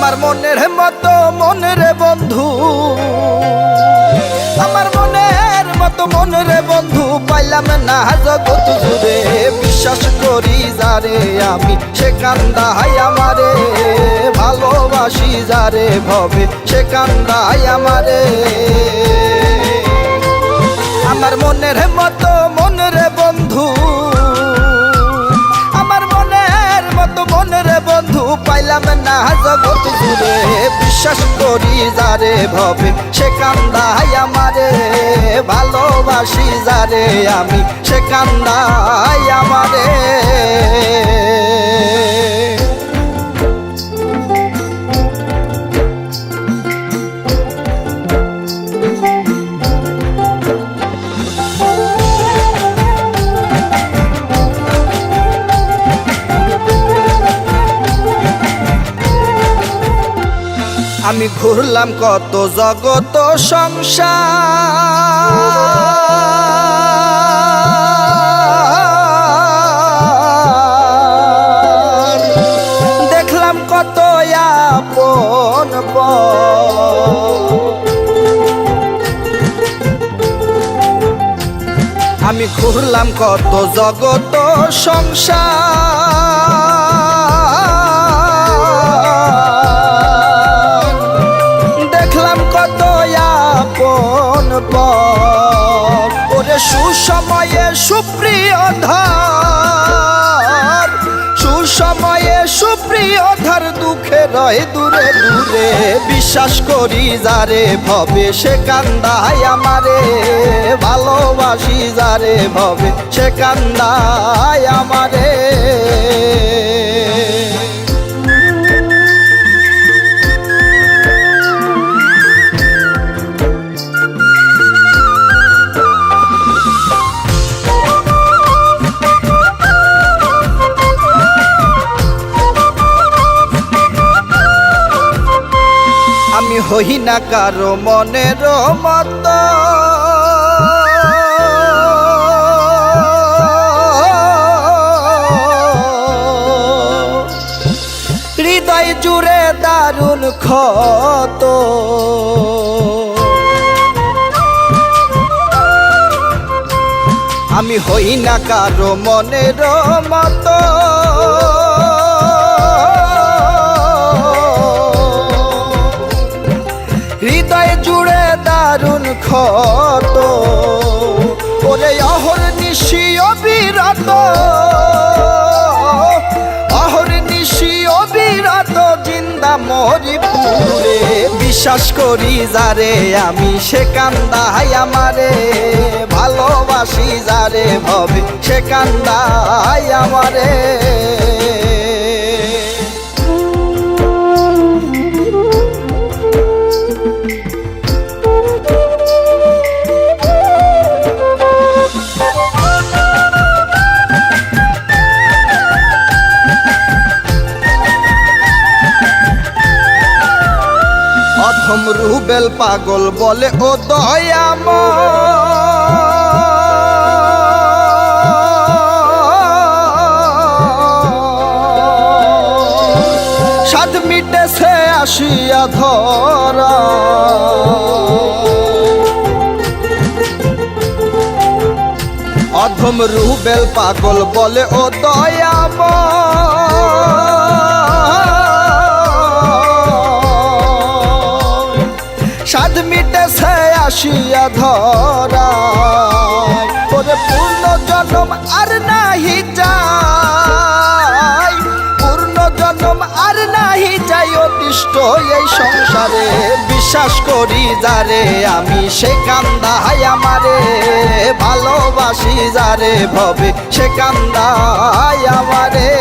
আমার মনের মতো মনের বন্ধু, আমার মনের মতো মনের বন্ধু পাইলাম না জগৎ জুড়ে। বিশ্বাস করি যারে আমি সে কান্দায় আমারে, ভালোবাসি যারে ভবে সে কান্দায় আমারে। আমার মনের মতো মনের বন্ধু, আমার মনের মতো মনের বন্ধু পাইলাম না জগৎ জুড়ে। বিশ্বাস করি যারে ভবে সে কান্দায় আমারে, ভালোবাসি যারে আমি সে কান্দায় আমারে। আমি ঘুরলাম কত জগত সংসার, দেখলাম কত আপন আমি ঘুরলাম কত জগত সংসার, দেখলাম কত আপন পর। ওরে সুসময়ে সুপ্রিয় ধর, সুসময়ে সুপ্রিয় ধর দুঃখে রয় দূরে দূরে। বিশ্বাস করি যারে ভবে সে কান্দায় আমারে, ভালোবাসি যারে ভবে সে কান্দায় আমারে। আমি হই না কারো মনের মতো, হৃদয় জুড়ে দারুণ ক্ষত। আমি হই না কারো মনের মতো, হৃদয় জুড়ে দারুণ ক্ষত। ওরে অহর নিশি অবিরত, অহর নিশি অবিরত জিন্দা মরি পুরে। বিশ্বাস করি যারে আমি সে কান্দায় আমারে, ভালোবাসি যারে ভবে সে কান্দায় আমারে। অধম রুবেল পাগল বলে ও দয়াময়, সাধ মিটেছে আসিয়া ধরা। অধম রুবেল পাগল বলে ও দয়াময়, সাধ মিটেছে আসিয়া ধরা। ওরে পূর্ণ জন্ম আর নাহি যাই, পূর্ণ জন্ম আর নাহি যাই অতিষ্ঠ এই সংসারে। বিশ্বাস করি যারে আমি সে কান্দায় আমারে, ভালোবাসি যারে ভবে সে কান্দায় আমারে।